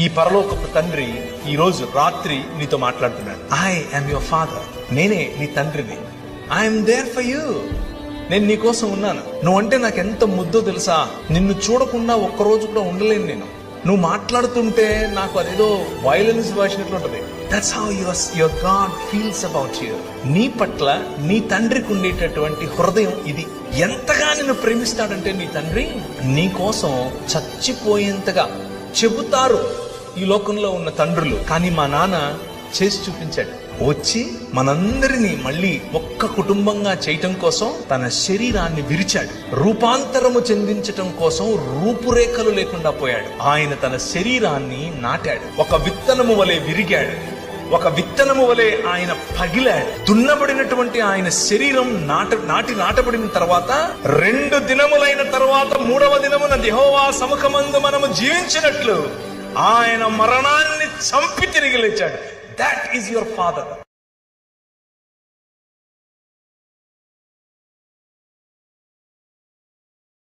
ఈ పరలోకపు తండ్రి ఈ రోజు రాత్రి నీతో మాట్లాడుతున్నాడు. I am your father. నేనే నీ తండ్రిని. I'm there for you. నేను నీ కోసం ఉన్నాను. నువ్వంటే నాకు ఎంత ముద్దో తెలుసా. నిన్ను చూడకుండా ఒక్కరోజు కూడా ఉండలేను నేను. నువ్వు మాట్లాడుతుంటే నాకు అదేదో వైలెన్స్ భాషనట్లు ఉంటది. That's how your God feels about you. నీ పట్ల నీ తండ్రికి ఉండేటటువంటి హృదయం ఇది. ఎంతగా నిన్ను ప్రేమిస్తాడంటే నీ తండ్రి నీ కోసం చచ్చిపోయేంతగా చెబుతారు ఈ లోకంలో ఉన్న తండ్రులు. కానీ మా నాన్న చేసి చూపించాడు. వచ్చి మనందరినీ మళ్ళీ ఒక్క కుటుంబంగా చేయటం కోసం తన శరీరాన్ని విరిచాడు. రూపాంతరము చెందించటం కోసం రూపురేఖలు లేకుండా పోయాడు. ఆయన తన శరీరాన్ని నాటాడు. ఒక విత్తనము వలె విరిగాడు. ఒక విత్తనము వలె ఆయన పగిలాడు. దున్నబడినటువంటి ఆయన శరీరం నాటబడిన తర్వాత 2 దినములైన తర్వాత 3వ దినమున యెహోవా సముఖమందు మనము జీవించినట్లు ఆయన మరణాన్ని చంపి తిరిగి లేచాడు. That is your father.